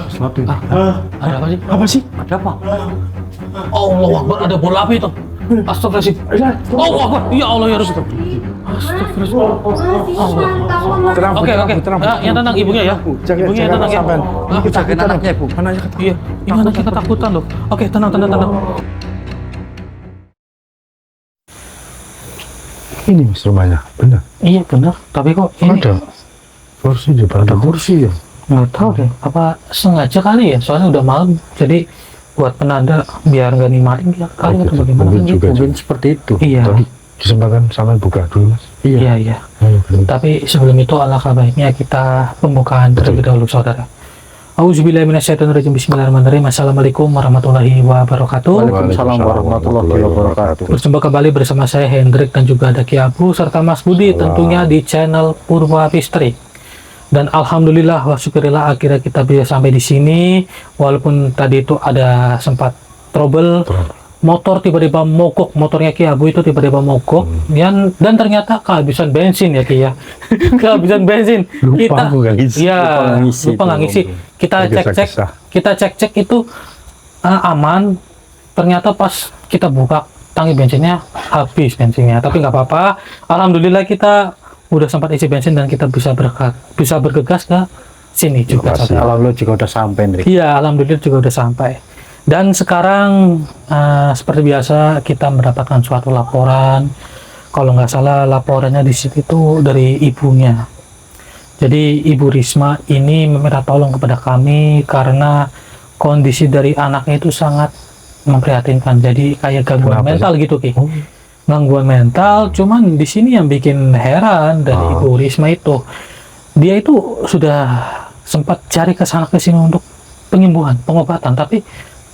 sesuatu. Ada apa sih? Apa sih? Ada apa? Allah Akbar, ada bola api itu. Astagfirullahaladzim. Allah Akbar. Ya Allah ya Rasul. Tenang, Oke. Ya tenang ibunya ya. Ibunya yang tenang ya. Jagain anaknya, Bu. Anaknya ketakutan. Iya, ini anak kita takutan loh. Oke, tenang. Ini Mas rumahnya, benar. Iya benar, tapi kok ini Ada kursi di depan. Ada kursi ya? nggak tahu deh. Apa sengaja kali ya? Soalnya udah malam, jadi buat penanda biar nggak nikmatin ya kali atau bagaimana? Mungkin kan juga gitu. mungkin seperti itu. Iya. Tapi kesempatan sama buka dulu Mas. Iya. Tapi sebelum itu alangkah baiknya kita pembukaan terlebih dahulu, saudara. Auzubillahiminasyaitonirrajim. Bismillahirrahmanirrahim. Assalamualaikum warahmatullahi wabarakatuh. Waalaikumsalam warahmatullahi wabarakatuh. Berjumpa kembali bersama saya Hendrik dan juga ada Ki Abu serta Mas Budi tentunya di channel Purwa Misteri. Dan alhamdulillah wa syukurillah akhirnya kita bisa sampai di sini walaupun tadi itu ada sempat trouble. Motor tiba-tiba mogok, motornya Ki Abu itu tiba-tiba mogok dan ternyata kehabisan bensin ya Ki ya. Kehabisan bensin. Lupa Nggak ngisi. Kita cek itu aman. Ternyata pas kita buka tangki bensinnya habis bensinnya, tapi nggak apa-apa. Alhamdulillah kita udah sempat isi bensin dan kita bisa bergegas ke sini juga. Alhamdulillah juga udah sampai Hendrik. Iya, alhamdulillah juga udah sampai. Dan sekarang seperti biasa kita mendapatkan suatu laporan. Kalau nggak salah laporannya di situ itu dari ibunya. Jadi Ibu Risma ini meminta tolong kepada kami karena kondisi dari anaknya itu sangat memprihatinkan. Jadi kayak gangguan mental gitu Ki. Gangguan mental. Cuman di sini yang bikin heran dari Ibu Risma itu, dia itu sudah sempat cari ke sana ke sini untuk penyembuhan, pengobatan, tapi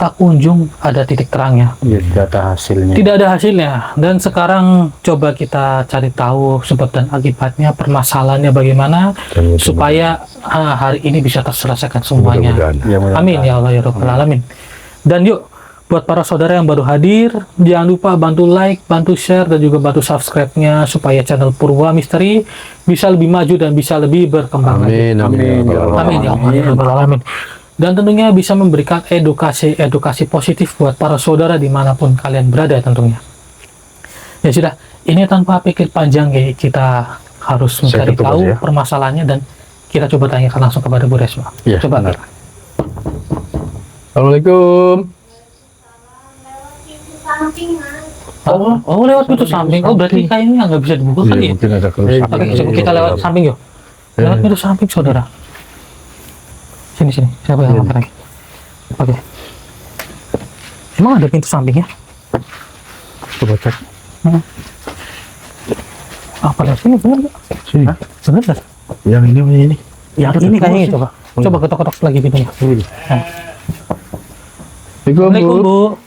tak kunjung ada titik terangnya. Ya, tidak ada hasilnya. Tidak ada hasilnya. Dan sekarang coba kita cari tahu sebab dan akibatnya, permasalahannya bagaimana supaya hari ini bisa terselesaikan semuanya. Amin ya Allah ya Rabbal Alamin. Dan yuk buat para saudara yang baru hadir, jangan lupa bantu like, bantu share dan juga bantu subscribe-nya supaya channel Purwa Misteri bisa lebih maju dan bisa lebih berkembang. Amin Ya Allah ya Rabbal Alamin. Dan tentunya bisa memberikan edukasi positif buat para saudara dimanapun kalian berada tentunya. Ya sudah, ini tanpa pikir panjang ya, kita harus mencari tahu permasalahannya dan kita coba tanyakan langsung kepada Bu Risma. Ya, coba. benar. Assalamualaikum. Oh lewat pintu samping. Oh berarti kayaknya nggak bisa dibuka kali ya? Mungkin ada kerusakan. Oke, coba kita lewat samping yuk. Lewat pintu samping saudara. Sini, siapa yang ngomong lagi? Oke. Emang ada pintu sampingnya? Coba cek. Apa lihat sini bener nggak? Sini. Bener nggak? Yang ini. Yang ini kayaknya coba. Coba ketok-ketok lagi pintunya. Assalamualaikum Bu.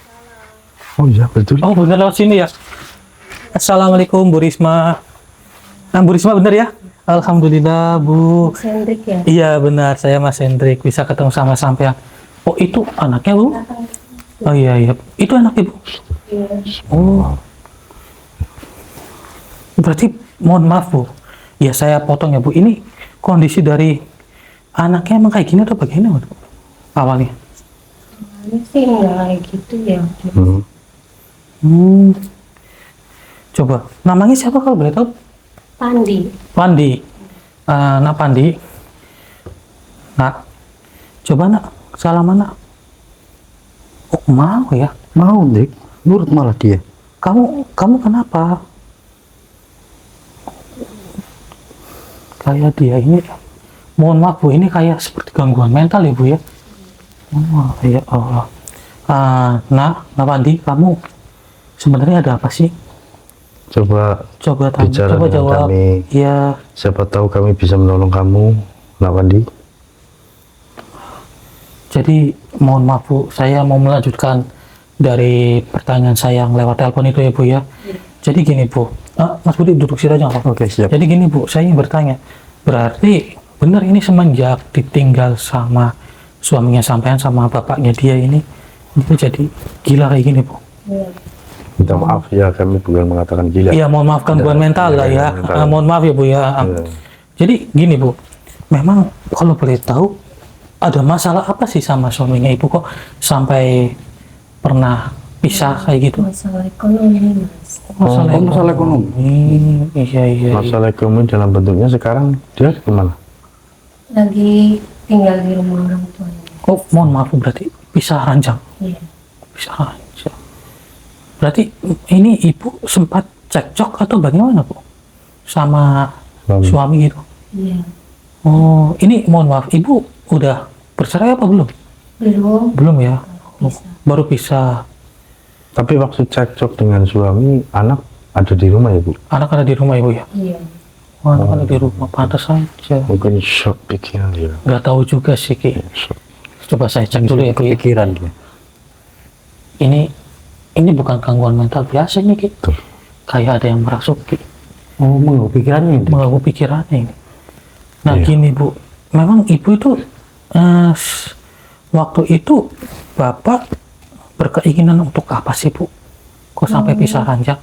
Oh iya betul. Oh bener lewat sini ya. Assalamualaikum Bu Risma. Bu Risma bener ya? Alhamdulillah Bu. Mas Hendrik ya? Iya benar, saya Mas Hendrik, bisa ketemu sama sampean. Oh itu anaknya Bu? Oh iya, itu anaknya Bu? Iya. Oh. Berarti mohon maaf Bu, ya saya potong ya Bu, ini kondisi dari anaknya emang kayak gini atau bagaimana Bu? Awalnya? Ini sih nggak kayak gitu ya. Coba, namanya siapa kalau boleh tahu? Pandi. Nak Pandi. Nak, coba nak, salaman nak. Oh mau ya? Mau Dik, nurut malah dia. Kamu kenapa? Kayak dia ini, mohon maaf Bu, ini kayak seperti gangguan mental ya Bu ya? Oh ya Allah. Nak Pandi, kamu sebenarnya ada apa sih? Coba tanya, coba jawab. Kami. Iya. Siapa tahu kami bisa menolong kamu, Nak Pandi. Jadi mohon maaf Bu, saya mau melanjutkan dari pertanyaan saya yang lewat telepon itu ya Bu ya. Jadi gini Bu, Mas Budi duduk situ aja nggak apa-apa. Oke, siap. Jadi gini Bu, saya ingin bertanya, berarti benar ini semenjak ditinggal sama suaminya sampean sama bapaknya dia ini jadi gila kayak gini Bu? Iya. Minta maaf ya, kami bukan mengatakan gila. Iya, mohon maaf gangguan mental lah ya. Mohon maaf ya Bu ya. Jadi gini Bu, memang kalau boleh tahu ada masalah apa sih sama suaminya ibu kok sampai pernah pisah kayak gitu? Masalah ekonomi, Mas. masalah ekonomi. Iya. Masalah ekonomi dalam bentuknya sekarang dia kemana? Lagi tinggal di rumah orang tuanya. Oh, mohon maaf berarti pisah ranjang. Iya. Pisah ranjang. Berarti ini ibu sempat cekcok atau bagaimana, Bu? Sama suami gitu? Iya. Oh, ini mohon maaf, ibu udah bercerai apa belum? Belum. Belum ya? Oh, Bisa. baru pisah. Tapi waktu cekcok dengan suami, anak ada di rumah ya, Bu? Anak ada di rumah ibu ya? Iya. Oh, anak ada di rumah, pantas saja. Mungkin shock pikiran dia. Nggak tahu juga sih, Ki. Shock. Coba saya cek dulu ya, Ki. Pikiran dia. Ini bukan gangguan mental biasa ini, Ki. Tuh. Kayak ada yang merasuk, Ki. Oh, mengganggu pikirannya itu. Mengganggu pikirannya ini. Nah, Iya. gini, Bu. Memang ibu itu waktu itu Bapak berkeinginan untuk apa sih, Bu? Kok sampai pisah ranjang?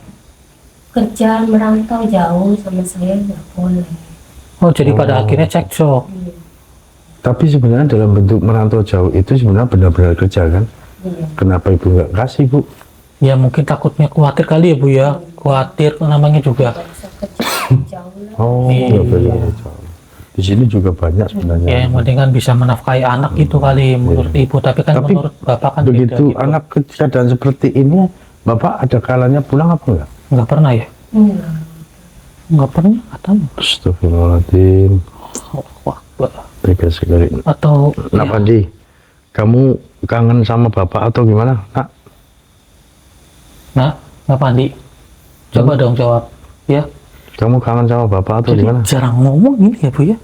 Kerja merantau jauh sama saya nggak boleh. Oh, jadi pada akhirnya cekcok. Iya. Tapi sebenarnya dalam bentuk merantau jauh itu sebenarnya benar-benar kerja kan? Iya. Kenapa ibu nggak kasih, Bu? Ya mungkin takutnya khawatir kali ya, Bu ya. Khawatir namanya juga. Nggak bisa kerja jauh lah. Oh, Iya. nggak boleh jauh. Di sini juga banyak sebenarnya. Ya yang penting kan bisa menafkahi anak itu kali menurut ibu. Tapi kan Tapi menurut Bapak kan Begitu beda gitu. anak keadaan seperti ini, Bapak ada kalanya pulang apa enggak? Nggak pernah ya? Enggak. Nggak pernah katanya. Astagfirullahaladzim. Wah, Tega sekali. atau Nak ya, Pandi, kamu kangen sama Bapak atau gimana? Nak? nah, nggak Pandi. Coba dong jawab. Ya, Kamu kangen sama Bapak atau jadi gimana? jarang ngomong ini ya, Bu ya.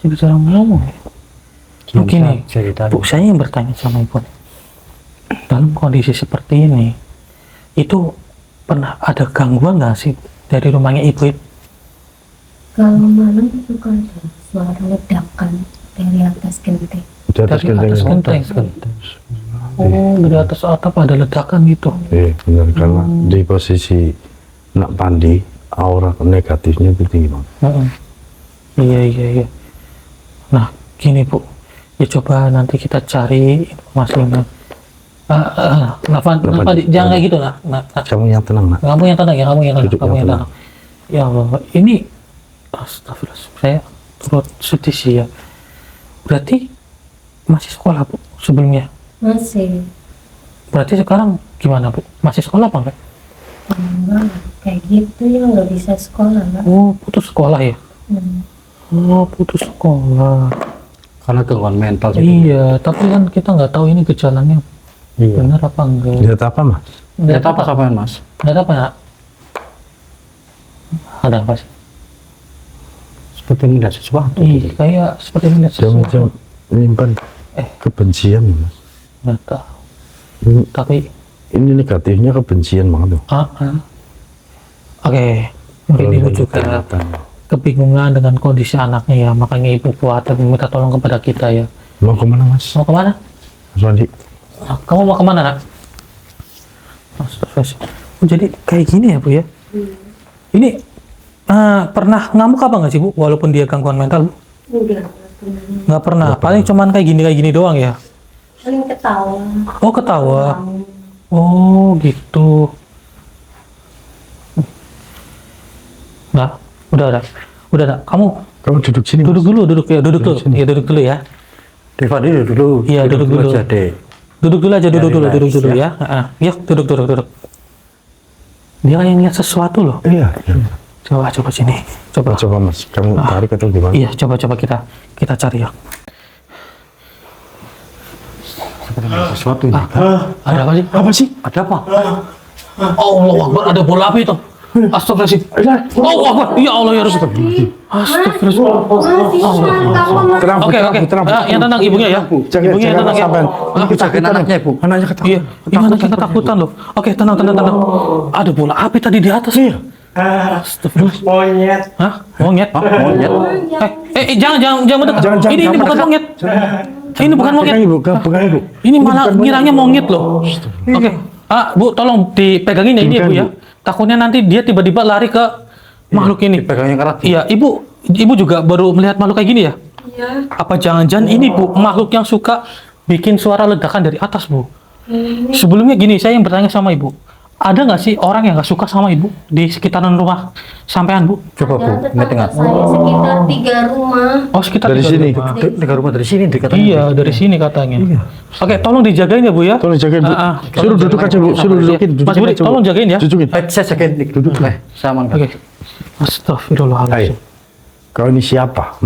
Jadi jarang ngomong ya. Mungkin nih, Bu, saya yang bertanya sama Ibu nih. Dalam kondisi seperti ini, itu pernah ada gangguan nggak sih dari rumahnya Ibu itu? Kalau malam itu kan ada suara ledakan dari atas genteng. Di atas Dari genteng. atas genteng. Oh, dari atas atap ada ledakan gitu. Benar karena di posisi Nak Pandi, aura negatifnya itu tinggi banget. Heeh. Iya. Nah, gini Bu, ya coba nanti kita cari informasinya. Jangan kayak gitu lah. Kamu yang tenang, Nak. Kamu yang tenang ya, kamu yang tenang, Duduk kamu yang yang tenang. Ya Allah, ini astagfirullah, saya turut sedih sih ya. Berarti masih sekolah Bu sebelumnya? Masih. Berarti sekarang gimana Bu? Masih sekolah apa enggak? Enggak. Kayak gitu ya nggak bisa sekolah lah. Oh, putus sekolah ya? Oh, putus sekolah. Karena gangguan mental Iya, tapi kan kita nggak tahu ini gejalanya Iya. benar apa enggak. Lihat apa, Mas? Lihat apa sampean Mas? Lihat apa ya? Ada apa sih? Seperti melihat sesuatu. Ih, kayak seperti melihat Jangan sesuatu. menyimpan Eh. kebencian, Mas. Nggak tahu. Ini, Tapi, ini negatifnya kebencian banget tuh. Oke, mungkin ibu juga Kelihatan. kebingungan dengan kondisi anaknya ya, makanya ibu khawatir meminta tolong kepada kita ya. Mau kemana, Mas? Mau kemana? Mas Wandi? Kamu mau kemana, Nak? Astagfirullah. Oh, jadi kayak gini ya, Bu ya? Ini pernah ngamuk apa nggak sih, Bu? Walaupun dia gangguan mental, Bu? Enggak. Nggak pernah. Paling cuman kayak gini doang ya? Paling ketawa. Oh, ketawa. Oh, gitu. Nah, udah. Kamu duduk sini. duduk Mas. dulu, duduk dulu. sini. Ya, duduk dulu ya. Devadi dulu. Iya, duduk dulu. aja, Dek. Duduk dulu aja, duduk dulu relax, ya. Yuk, duduk. Dia kayak ngeliat sesuatu loh. Iya. Coba sini. Coba. Coba, Mas. Kamu tarik atau gimana? Iya, coba kita cari ya. Seperti melihat sesuatu ini. Ada apa sih? Apa sih? Ada apa? Allah Akbar, ada bola api itu. Astagfirullahaladzim. Allah Akbar. Ya Allah ya Rasul. Astagfirullah. Tenang, Bu, Oke. tenang, Bu. Yang tenang ibunya ya. Ibunya yang tenang ya. sampean. Ah, Jagain anaknya, Bu. Anaknya ketakutan. Iya, ini anak kita ketakutan loh. Oke, tenang. Ada bola api tadi di atas. Iya. Astagfirullah. Monyet. Hah? Monyet? Monyet. Jangan mendekat. Jangan, Ini jangan bukan mendekat. monyet. Ini bukan monyet. Pegang, Ibu. Pegang, Ibu. Ini malah ngiranya monyet loh. Oke. Bu, tolong dipegangin ya ini ya, Bu ya. Takutnya nanti dia tiba-tiba lari ke makhluk ini. Pegangnya keras. Iya, Ibu juga baru melihat makhluk kayak gini ya? Iya. Apa jangan-jangan ini Bu, makhluk yang suka bikin suara ledakan dari atas Bu? Sebelumnya gini, saya yang bertanya sama Ibu. Ada nggak sih orang yang nggak suka sama Ibu di sekitaran rumah sampean Bu? Coba Bu, Ada ini tengah. tetangga saya sekitar 3 rumah. Oh, sekitar Dari 3 sini. rumah. Tiga rumah dari sini dikatakan. Iya, dari sini katanya. Oke, tolong dijagain ya Bu ya. Tolong jagain Bu. Suruh Suruh duduk aja Bu. Suruh dudukin. Mas Budi, aja, Bu. tolong jagain ya. Dudukin. Saya jagain duduk. Saya amankan. Oke. Astagfirullahaladzim. Hai. Kau ini siapa?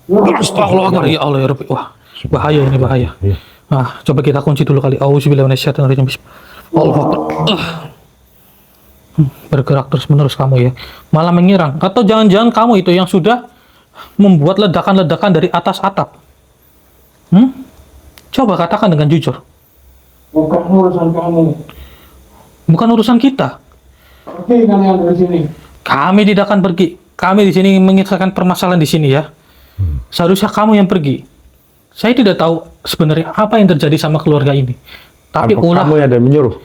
Astagfirullah, ya Allah ya Rabbi. Wah, bahaya ini bahaya. Iya. Ah, coba kita kunci dulu kali. Auzubillahi minasyaitonirrajim. Allahu Akbar. Bergerak terus-menerus kamu ya. Malah menyerang. Atau jangan-jangan kamu itu yang sudah membuat ledakan-ledakan dari atas atap. Coba katakan dengan jujur. Bukan urusan kamu. Bukan urusan kita. Pergi kalian dari sini. Kami tidak akan pergi. Kami di sini menyelesaikan permasalahan di sini ya. Seharusnya kamu yang pergi. Saya tidak tahu sebenarnya apa yang terjadi sama keluarga ini. Tapi Apa ulah kamu yang ada menyuruh?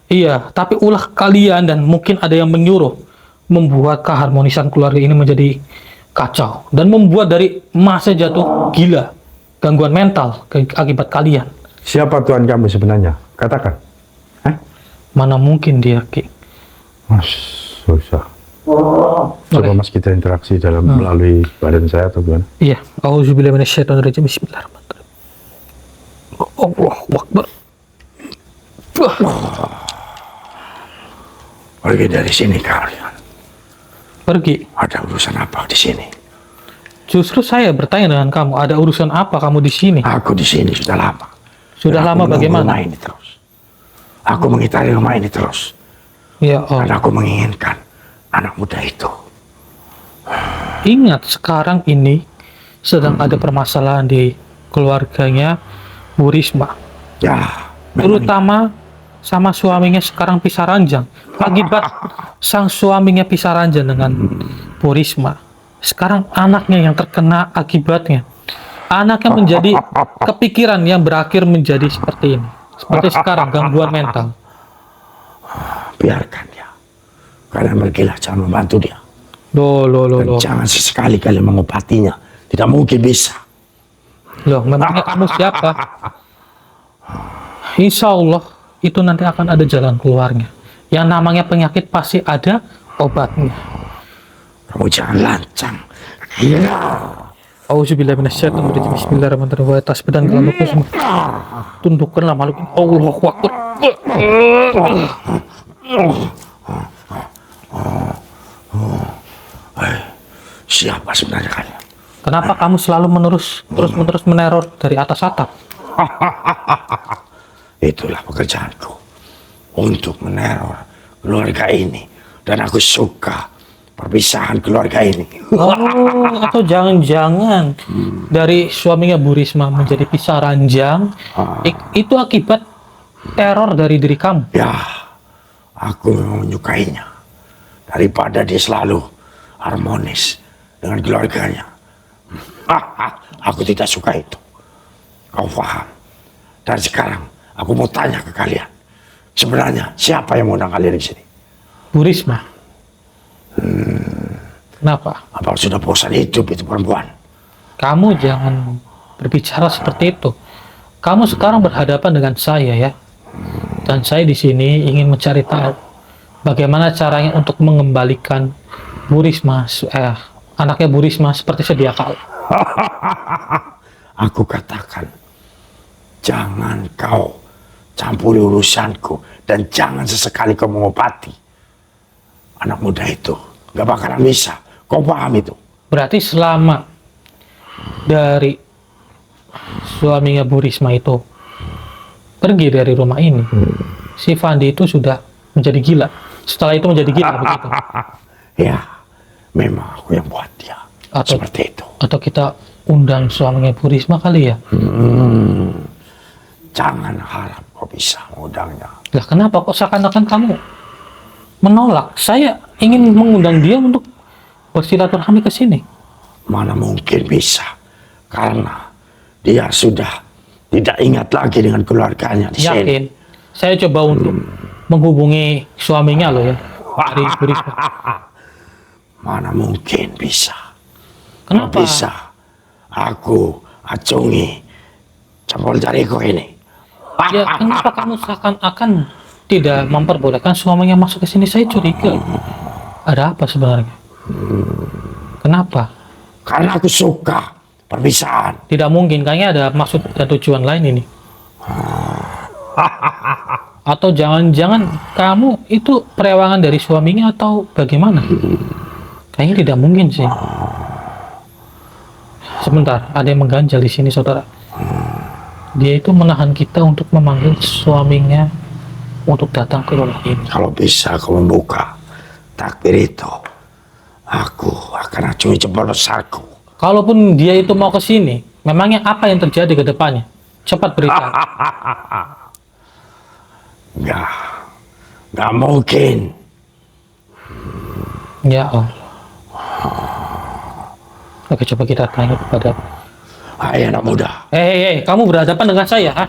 Iya, tapi ulah kalian dan mungkin ada yang menyuruh membuat keharmonisan keluarga ini menjadi kacau dan membuat dari masa jatuh gila, gangguan mental akibat kalian. Siapa Tuhan kamu sebenarnya? Katakan. Mana mungkin dia, Ki? Mas, susah. Coba Mas kita interaksi dalam melalui badan saya atau gimana? Iya, auzubillahi minasyaitonirrajim. Bismillahirrahmanirrahim. Allahu Akbar. Pergi dari sini kalian. Pergi. Ada urusan apa di sini? Justru saya bertanya dengan kamu, ada urusan apa kamu di sini? Aku di sini sudah lama. Sudah Dan aku lama menunggu bagaimana? Rumah ini terus. Aku mengitari rumah ini terus. Ya Allah. Dan aku menginginkan anak muda itu. Ingat sekarang ini sedang ada permasalahan di keluarganya Bu Risma. Ya, memang Terutama sama suaminya sekarang pisah ranjang. Akibat sang suaminya pisah ranjang dengan Bu Risma. Sekarang anaknya yang terkena akibatnya. Anaknya menjadi kepikiran yang berakhir menjadi seperti ini. Seperti sekarang, gangguan mental. biarkan dia. Kalian pergilah, jangan membantu dia. Loh. Dan jangan sesekali kalian mengobatinya. Tidak mungkin bisa. Loh, memangnya kamu siapa? Insya Allah, itu nanti akan ada jalan keluarnya. Yang namanya penyakit pasti ada obatnya. Kamu jangan lancang. Gila. Auzubillahi minasyaitonirrajim. Bismillahirrahmanirrahim. Wa tasbidan kalau semua. Tundukkanlah makhluk ini. Allahu Akbar. Siapa sebenarnya kalian? Kenapa kamu selalu terus-menerus meneror dari atas atap? Itulah pekerjaanku. Untuk meneror keluarga ini. Dan aku suka perpisahan keluarga ini. Oh, atau jangan-jangan dari suaminya Bu Risma menjadi pisah ranjang, itu akibat teror dari diri kamu. Ya, aku memang menyukainya. Daripada dia selalu harmonis dengan keluarganya. Aku tidak suka itu. Kau paham? Dan sekarang aku mau tanya ke kalian. Sebenarnya siapa yang mengundang kalian di sini? Bu Risma. Kenapa? Apa sudah bosan hidup itu perempuan? Kamu jangan berbicara seperti itu. Kamu sekarang berhadapan dengan saya ya. Dan saya di sini ingin mencari tahu bagaimana caranya untuk mengembalikan Bu Risma, anaknya Bu Risma seperti sedia kala. Aku katakan, jangan kau campuri urusanku dan jangan sesekali kau mengobati anak muda itu. Gak bakalan bisa. Kau paham itu? Berarti selama dari suaminya Bu Risma itu pergi dari rumah ini, si Fandi itu sudah menjadi gila. Setelah itu menjadi gila begitu. Ya, memang aku yang buat dia. Seperti itu. Atau kita undang suaminya Bu Risma kali ya? Jangan harap kau bisa mengundangnya. Lah kenapa kok seakan-akan kamu menolak? Saya ingin mengundang dia untuk bersilaturahmi ke sini. Mana mungkin bisa. Karena dia sudah tidak ingat lagi dengan keluarganya di sini. Yakin? Saya coba untuk menghubungi suaminya loh ya. Dari Bu Risma. Mana mungkin bisa. Kenapa? Kalau bisa, aku acungi jempol jariku ini. Ya, kenapa kamu seakan-akan tidak memperbolehkan suaminya masuk ke sini? Saya curiga. Ada apa sebenarnya? Kenapa? Karena aku suka perpisahan. Tidak mungkin, kayaknya ada maksud dan tujuan lain ini. Atau jangan-jangan kamu itu perewangan dari suaminya atau bagaimana? Kayaknya tidak mungkin sih. Sebentar, ada yang mengganjal di sini, saudara. Dia itu menahan kita untuk memanggil suaminya untuk datang ke rumah ini. Kalau bisa kau membuka takbir itu, aku akan acungi jempol besarku. Kalaupun dia itu mau ke sini, memangnya apa yang terjadi ke depannya? Cepat beritahu. Nggak mungkin. Ya Allah. Oke, coba kita tanya kepada. Hai anak muda, Kamu berhadapan dengan saya, ha?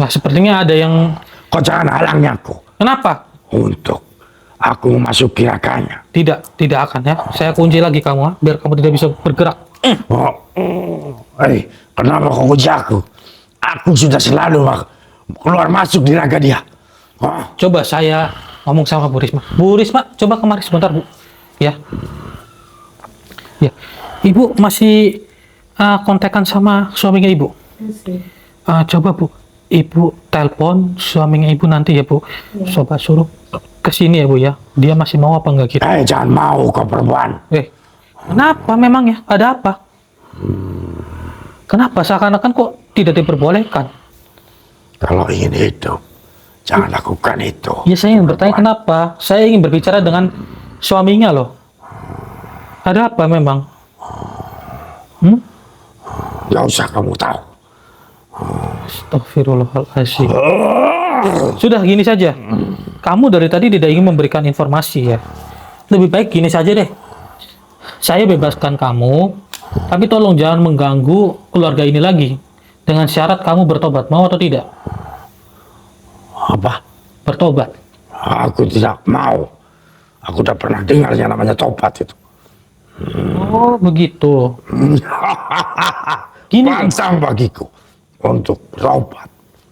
Nah, sepertinya ada yang. kau jangan halangi aku Kenapa? untuk aku memasuki rakanya. Tidak akan ya. Saya kunci lagi kamu, ha? Biar kamu tidak bisa bergerak. Kenapa kau kunci aku? Aku sudah selalu keluar masuk di raga dia. Coba saya ngomong sama Bu Risma. Bu Risma, coba kemari sebentar, Bu. Ya. Ya. Ibu masih kontekan sama suaminya Ibu. Masih. Coba Bu, Ibu telepon suaminya Ibu nanti ya Bu. Coba suruh ke sini ya Bu ya. Dia masih mau apa enggak gitu? Jangan mau kau perempuan. Kenapa memang ya? Ada apa? Kenapa seakan-akan kok tidak diperbolehkan? Kalau ingin hidup, jangan lakukan itu. Ya saya ingin bertanya kenapa? Saya ingin berbicara dengan suaminya loh. Ada apa memang? Gak usah kamu tahu. Astagfirullahaladzim. Sudah gini saja. Kamu dari tadi tidak ingin memberikan informasi ya. Lebih baik gini saja deh. Saya bebaskan kamu, tapi tolong jangan mengganggu keluarga ini lagi. Dengan syarat kamu bertobat, mau atau tidak? Apa? Bertobat. Aku tidak mau. Aku udah pernah dengar yang namanya tobat itu. Oh begitu. Gini, Pantang bagiku untuk berobat.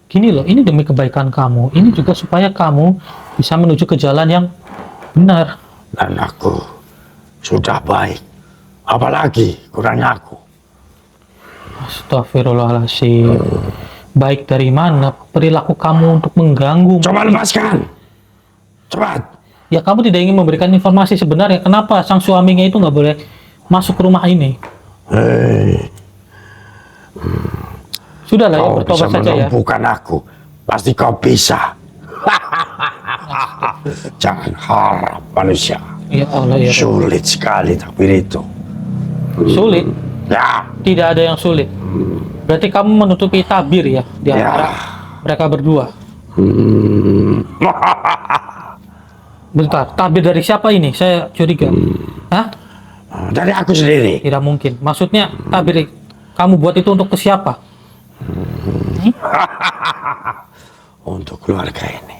gini loh, ini demi kebaikan kamu. Ini juga supaya kamu bisa menuju ke jalan yang benar. Dan aku sudah baik. Apalagi kurangnya aku. Astagfirullahaladzim. Baik dari mana perilaku kamu untuk mengganggu? Coba lepaskan. Cepat. Ya kamu tidak ingin memberikan informasi sebenarnya. Kenapa sang suaminya itu nggak boleh masuk ke rumah ini? Sudahlah ya, Kau bisa bertobat saja ya. melumpuhkan aku. Pasti kau bisa. Jangan harap manusia. Ya Allah ya. Sulit sekali takbir itu. Sulit? Ya. Tidak ada yang sulit. Berarti kamu menutupi tabir ya di antara mereka berdua. Bentar, tabir dari siapa ini? Saya curiga. Hah? Dari aku sendiri. Tidak mungkin. Maksudnya tabir kamu buat itu untuk ke siapa? Untuk keluarga ini.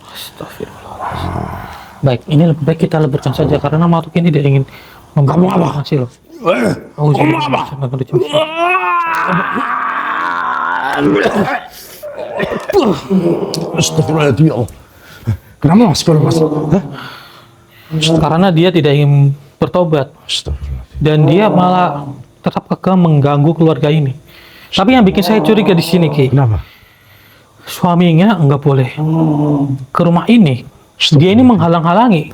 Astagfirullahaladzim. Baik, ini lebih baik kita leburkan saja karena makhluk ini tidak ingin Kamu apa? informasi loh. Kamu apa? Astagfirullahaladzim ya Allah. Kenapa mas? Karena dia tidak ingin bertobat dan dia malah tetap kekeh mengganggu keluarga ini. Tapi yang bikin saya curiga di sini Ki, Kenapa? suaminya nggak boleh ke rumah ini. Dia ini menghalang-halangi.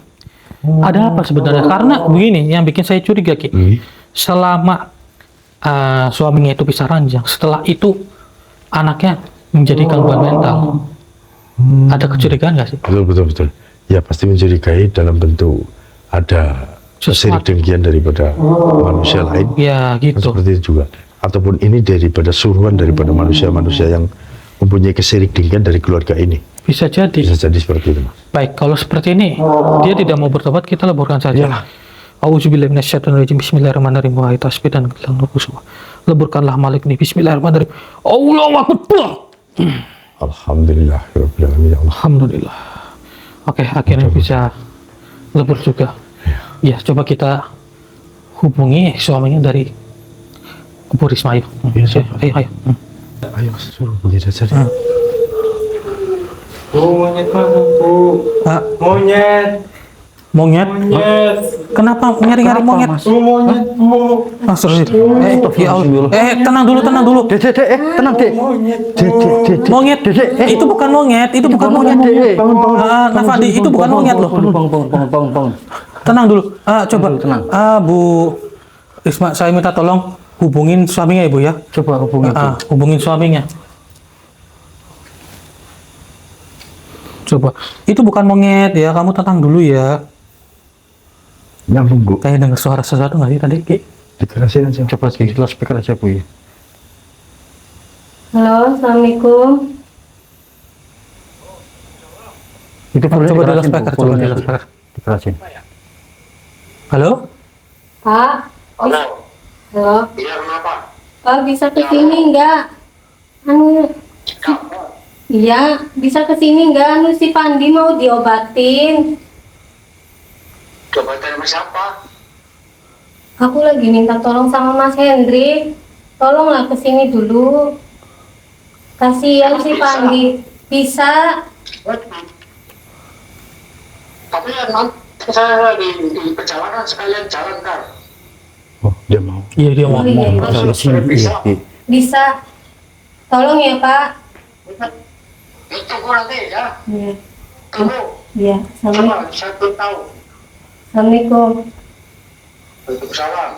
Ada apa sebenarnya? Karena begini, yang bikin saya curiga Ki, selama suaminya itu pisah ranjang, setelah itu anaknya menjadi gangguan mental. Ada kecurigaan nggak sih? Betul. Ya pasti mencurigai dalam bentuk ada sirik dengkian daripada manusia lain. Ya gitu. Seperti itu juga. Ataupun ini daripada suruhan daripada manusia-manusia yang mempunyai kesirik dengkian dari keluarga ini. Bisa jadi. Bisa jadi seperti itu, Mas. Baik, kalau seperti ini dia tidak mau bertobat, kita leburkan saja. Ya. Auzubillahi minasyaitonirrajim. Bismillahirrahmanirrahim. Wahai tasbih dan gelang nafsu. Leburkanlah Malik ini. Bismillahirrahmanirrahim. Allahu Akbar. Alhamdulillahirabbil alamin. Ya Allah. Alhamdulillah. Oke, akhirnya bisa lebur juga. Ya, coba kita hubungi suaminya dari Bu Risma, ayo. Ayo. Ayo Mas, suruh begitu saja. Monyet mana, Bu? Ah, Monyet. monyet. Monyet. Kenapa nyari-nyari monyet? Monyet, Bu. Astagfirullah. Ya Allah. Tenang dulu. Dek, tenang, Dek. Monyet. Monyet. Itu bukan monyet. Dek. Nafadi, itu bukan monyet loh. Bangun. Tenang dulu. Coba. Tenang. Bu Risma, saya minta tolong hubungin suaminya Ibu ya. Coba hubungi. Hubungin suaminya. Coba. Itu bukan monyet ya. Kamu tenang dulu ya. Nyambung Bu, Kayak dengar suara sesuatu nggak sih tadi, Ki? dikerasin aja. Coba di loudspeaker aja, Bu ya. Halo, assalamualaikum. Itu boleh Coba di dikerasin, loudspeaker, Bu. coba di loudspeaker. Dikerasin. Halo? Pak. Halo. Iya, kenapa? Pak, bisa ke sini enggak? Iya, bisa ke sini enggak? Si Pandi mau diobatin. Diobatin sama siapa? Aku lagi minta tolong sama Mas Hendrik. Tolonglah ke sini dulu. Kasihan si Pandi. Bisa? Tapi nanti saya di perjalanan sekalian jalan kan. Oh, dia mau. Iya, dia mau. Oh, iya, iya. Di sini, Bisa. iya. Bisa. Tolong ya, Pak. Tunggu nanti ya. Iya. Tunggu. Iya. Sama, saya belum tahu. Assalamualaikum. Waalaikumsalam.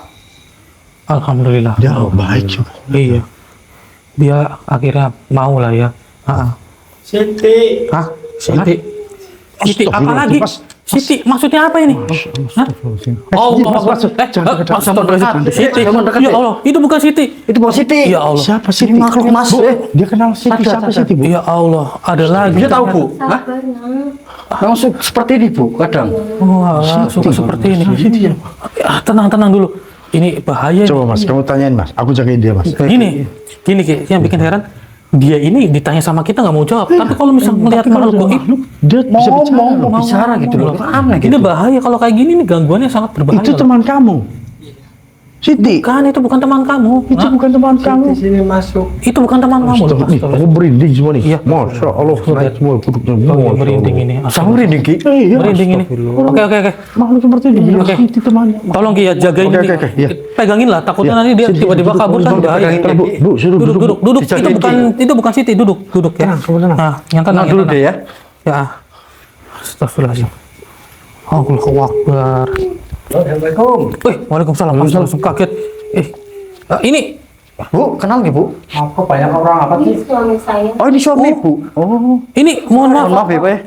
Alhamdulillah. Dia baik juga. Iya. Dia akhirnya mau lah ya. Siti. Hah? Siti. Siti apa lagi? Mas. Siti maksudnya apa ini? Hah? Oh, Siti. Ya Allah, itu bukan Siti. Itu Bu Siti. Ya Allah. Siapa sih? Ini makhluk Mas. Dia kenal Siti. Siapa Siti, Bu? Ya Allah, ada lagi. Dia tahu, Bu. Hah? Sabar, Nak. Langsung seperti ini, Bu, kadang. Wah, suka seperti ini. Tenang dulu. Ini bahaya. Coba Mas, kamu tanyain Mas. Aku jagain dia Mas. Gini Ki, yang bikin heran, dia ini ditanya sama kita nggak mau jawab. Tapi kalau misalnya melihat makhluk goib, Dia bisa bicara. Mau bicara gitu loh. Aneh ini gitu. bahaya. Kalau kayak gini nih gangguannya sangat berbahaya. Itu teman kamu. Siti. Bukan, itu bukan teman kamu. Itu bukan teman kamu. Di sini masuk. Itu bukan teman kamu. Nih, aku merinding semua nih. Iya. Masya Allah, naik semua produknya. Oh, merinding ini. Sama merinding, Ki. Iya, Merinding ini. Oke. makhluk seperti ini. Bilang Oke. Siti temannya. Tolong Ki ya, jagain Oke, ini. oke, iya. Pegangin lah, takutnya Iya. nanti dia Sini, tiba-tiba duduk, kabur kan duduk, bahaya. Bu, Bu, suruh Duduk. Itu Dijagain, bukan Siti, duduk ya. Tenang, kamu tenang. Nah, yang tenang Dulu yang deh ya. Ya. Astagfirullahaladzim. Allahu Akbar. Assalamualaikum. Waalaikumsalam. Langsung kaget. Ini Bu, kenal nggak, Bu? Apa banyak orang apa Ini sih? suami saya. Oh, ini suami, Bu. Oh. ini mohon maaf. Maaf ya, Pak ya.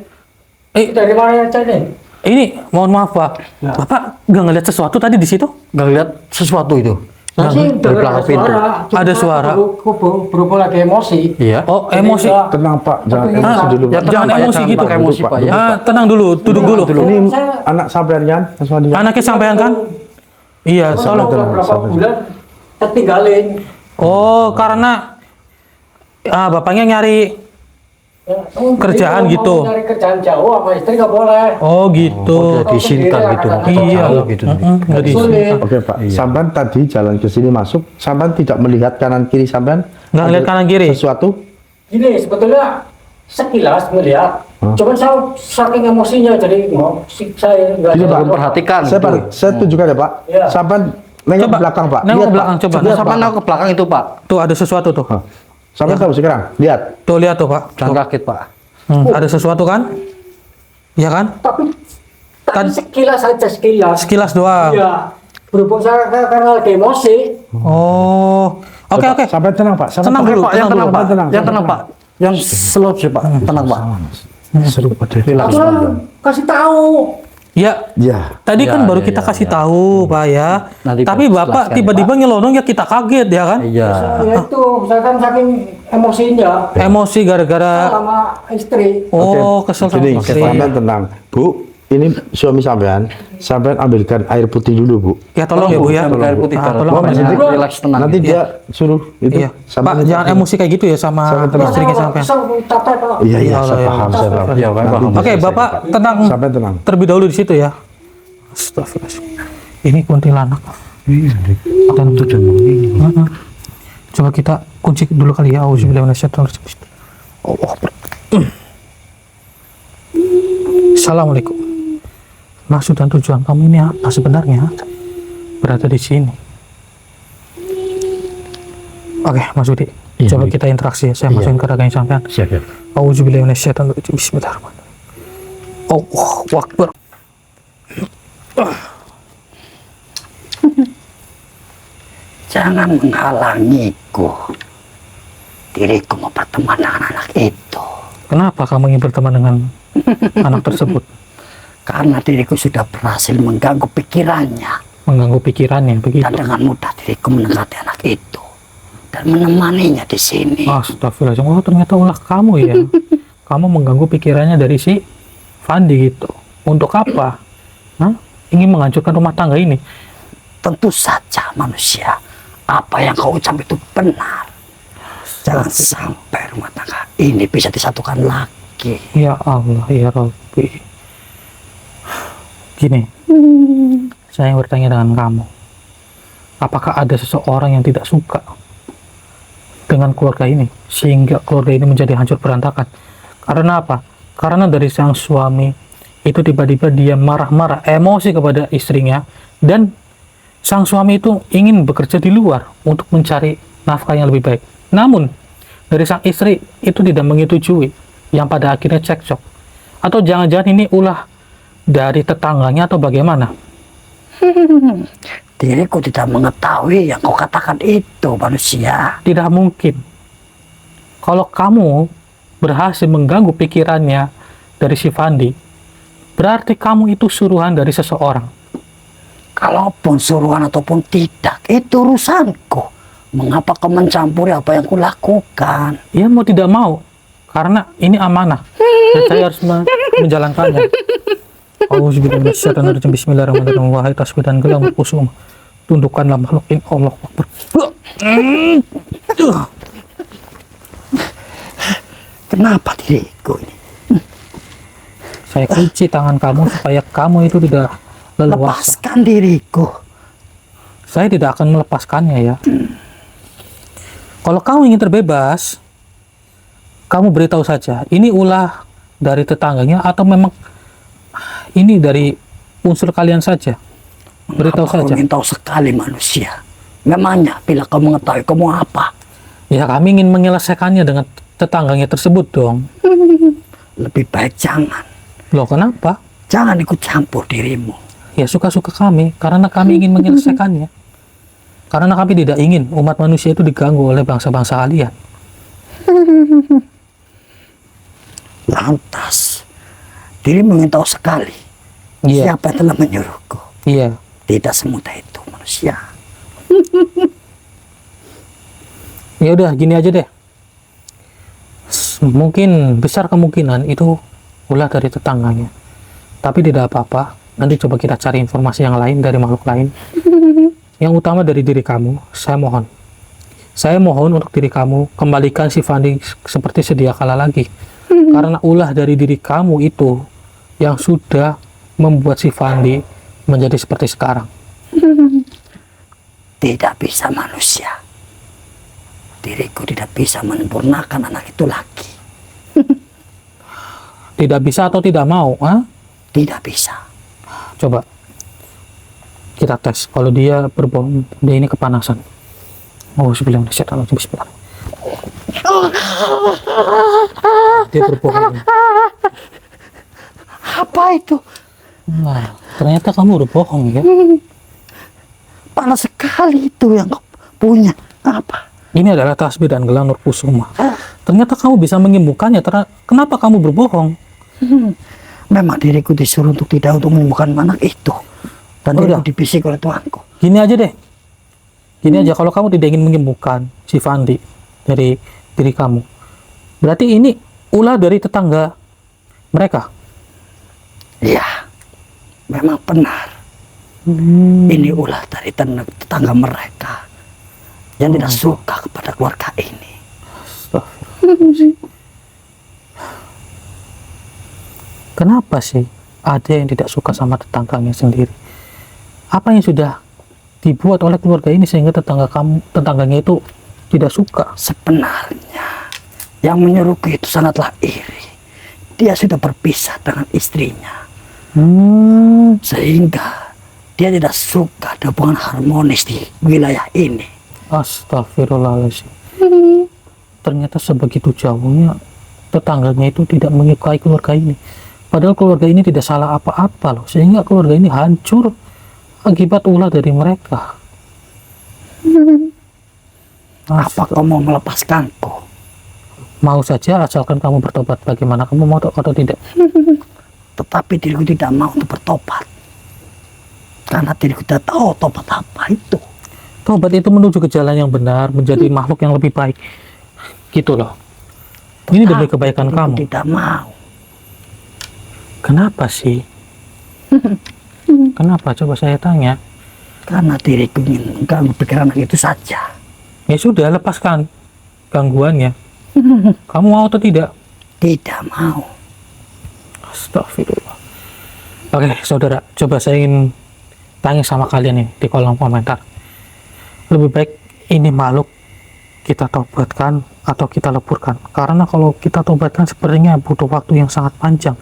Dari mana aja nih? Ini mohon maaf Pak. Bapak nggak ngeliat sesuatu tadi di situ? Nggak lihat sesuatu itu. Masih Dari belakang pintu. Ada suara. Berhubung lagi emosi. Iya. Oh, emosi. Tenang Pak, jangan emosi dulu. Ya, Jangan tenang, Pak, emosi gitu. pakai emosi, Pak ya. Tenang dulu, duduk dulu. Ini anak sampean kan? Mas Anaknya sampean kan? Iya, tolong. Berapa bulan tertinggalin. Oh, karena bapaknya nyari kerjaan Mau gitu. Cari kerjaan jauh sama istri nggak boleh. Oh, gitu. Diizinkan gitu. Iya, Jauh gitu. nggak diizinkan. Oke Pak, sampean tadi jalan ke sini masuk, sampean tidak melihat kanan kiri sampean? Nggak lihat kanan kiri. Sesuatu? Gini sebetulnya sekilas melihat. Cuman saya saking emosinya jadi mau saya nggak Gini, ada Pak. Memperhatikan. Saya tunjukkan ya Pak. Iya. Sampean nengok Coba, ke belakang Pak. nengok Lihat, ke belakang, Pak. coba. Lihat, Sama Pak. nengok ke belakang itu, Pak. Tuh ada sesuatu tuh. Hah. Sampean tahu sekarang? Lihat. Tuh lihat tuh Pak. Jangan Tuh. kaget, Pak. Ada sesuatu kan? Iya kan? tapi Tadi- sekilas saja sekilas. Sekilas doang. Iya. Berhubung saya karena lagi emosi. Oh. Oke. Sampean tenang Pak. Sampean Tenang dulu, Pak, yang tenang, Pak. Tenang. Yang tenang, Pak. Yang slow sih, Pak. Tenang, Pak. Seru pada Relax. Aku kasih tahu. Ya, Ya. tadi Ya, kan baru ya, kita ya, kasih ya. tahu, Pak ya. Nanti Tapi Pak Bapak jelaskan, tiba-tiba nyelonong ya kita kaget ya kan? Iya. Ya itu, saya kan saking emosinya Emosi gara-gara sama istri. kesel sama Gini, istri. sampean tenang. Bu, ini suami sampean. Sampean ambilkan air putih dulu, Bu. Ya tolong ya Bu ya. Ambil air putih, taruh. Tolong Mas ya. Hendrik, Relax, tenang. Nanti dia suruh itu. Iya. Sampean Pak, itu- jangan emosi kayak gitu ya sama Sampai tenang. istrinya sampean. Kesel, capek Pak. Iya, Ya saya Allah, ya paham, Allah. saya paham. Iya, Pak, Nanti paham. Oke, bisa Bapak saya- tenang Sampean tenang. terlebih dahulu di situ ya. Astagfirullah. Ini kuntilanak. Iya, Dan Coba kita kunci dulu kali ya. Auzubillahi minasyaitonirrajim. Allah Akbar. Assalamualaikum. Maksud dan tujuan kamu ini apa sebenarnya? Berada di sini. Oke, Mas Budi. Iya, Coba baik. kita interaksi ya. Saya masukin ke raganya sampean. Siap ya. Auzubillahi minasyaitonirrajim. Bismillahirrahmanirrahim. Allahu Akbar. Jangan menghalangiku. Diriku mau berteman dengan anak itu. Kenapa kamu ingin berteman dengan anak tersebut? Karena diriku sudah berhasil mengganggu pikirannya. Mengganggu pikirannya begitu. Dan dengan mudah diriku mendekati anak itu. Dan menemaninya di sini. Astagfirullahaladzim. Oh, ternyata ulah kamu ya. Kamu mengganggu pikirannya dari si Fandi gitu. Untuk apa? Hah? Ingin menghancurkan rumah tangga ini? Tentu saja manusia. Apa yang kau ucap itu benar. Jangan sampai rumah tangga ini bisa disatukan lagi. Ya Allah, ya Rabbi. Gini, saya bertanya dengan kamu. Apakah ada seseorang yang tidak suka dengan keluarga ini? Sehingga keluarga ini menjadi hancur berantakan. Karena apa? Karena dari sang suami itu tiba-tiba dia marah-marah, emosi kepada istrinya. Dan sang suami itu ingin bekerja di luar untuk mencari nafkah yang lebih baik. Namun, dari sang istri itu tidak menyetujui, yang pada akhirnya cekcok. Atau jangan-jangan ini ulah dari tetangganya atau bagaimana? Diriku tidak mengetahui yang kau katakan itu manusia. Tidak mungkin. Kalau kamu berhasil mengganggu pikirannya dari si Fandi, berarti kamu itu suruhan dari seseorang. Kalaupun suruhan ataupun tidak, itu urusanku. Mengapa kau mencampuri apa yang kulakukan? Ya mau tidak mau, karena ini amanah dan saya harus menjalankannya. Auzubillahi Bismillahirrahmanirrahim. Wahai tasbih dan gelam kusuma, tundukkanlah makhluk ini. Allah Akbar. Kenapa diriku ini? Saya kunci tangan kamu supaya kamu itu tidak leluasa. Lepaskan diriku. Saya tidak akan melepaskannya ya. Kalau kamu ingin terbebas, kamu beritahu saja. Ini ulah dari tetangganya atau memang ini dari unsur kalian saja? Beritahu Mengapa saja. kau ingin tahu sekali manusia? Memangnya bila kau mengetahui kamu apa? Ya kami ingin menyelesaikannya dengan tetangganya tersebut dong. Lebih baik jangan. Loh kenapa? Jangan ikut campur dirimu. Ya suka-suka kami, karena kami ingin menyelesaikannya. Karena kami tidak ingin umat manusia itu diganggu oleh bangsa-bangsa alien. Lantas, dirimu ingin tahu sekali Iya, siapa yang telah menyuruhku. iya. Tidak semudah itu manusia. Ya udah, gini aja deh. Mungkin besar kemungkinan itu ulah dari tetangganya. Tapi tidak apa-apa. Nanti coba kita cari informasi yang lain dari makhluk lain. Yang utama dari diri kamu, saya mohon. Saya mohon untuk diri kamu, kembalikan si Fandi seperti sedia kala lagi. Karena ulah dari diri kamu itu yang sudah membuat si Fandi menjadi seperti sekarang. Tidak bisa manusia. Diriku tidak bisa menyempurnakan anak itu lagi. Tidak bisa atau tidak mau, ha? Tidak bisa. Coba kita tes. Kalau dia berbohong, dia ini kepanasan. Oh, sebelum bismillah. Dia berbohong. Apa itu? Nah, ternyata kamu berbohong ya. Panas sekali itu yang kau punya. Apa? Ini adalah tasbih dan gelang Nur Kusuma. Ternyata kamu bisa menyembuhkannya. Kenapa kamu berbohong? Memang diriku disuruh untuk tidak untuk menyembuhkan anak itu. Dan Udah. diriku dibisik oleh Tuanku. Gini aja deh. Gini aja, kalau kamu tidak ingin menyembuhkan si Fandi dari diri kamu, berarti ini ulah dari tetangga mereka. Ya, memang benar. Ini ulah dari tetangga mereka yang tidak suka kepada keluarga ini. Kenapa sih ada yang tidak suka sama tetangganya sendiri? Apa yang sudah dibuat oleh keluarga ini sehingga tetangganya itu tidak suka. Sebenarnya yang menyuruhku itu sangatlah iri. Dia sudah berpisah dengan istrinya, sehingga dia tidak suka ada hubungan harmonis di wilayah ini. Astagfirullahaladzim. Ternyata sebegitu jauhnya tetangganya itu tidak menyukai keluarga ini. Padahal keluarga ini tidak salah apa-apa loh, sehingga keluarga ini hancur akibat ulah dari mereka. Apa kau mau melepaskanku? Mau saja asalkan kamu bertobat. Bagaimana, kamu mau atau tidak? Tetapi diriku tidak mau untuk bertobat, karena diriku tidak tahu tobat apa itu. Tobat itu menuju ke jalan yang benar, menjadi makhluk yang lebih baik. Gitu loh. Ini demi kebaikan Diriku kamu. tidak mau. Kenapa sih? Kenapa? Coba saya tanya. Karena diriku ingin mengganggu pikiran anak itu saja. Ya sudah, lepaskan gangguannya. Kamu mau atau tidak? Tidak mau. Astagfirullah. Oke, saudara, coba saya ingin tanya sama kalian nih di kolom komentar. Lebih baik ini makhluk kita tobatkan atau kita leburkan? Karena kalau kita tobatkan sepertinya butuh waktu yang sangat panjang.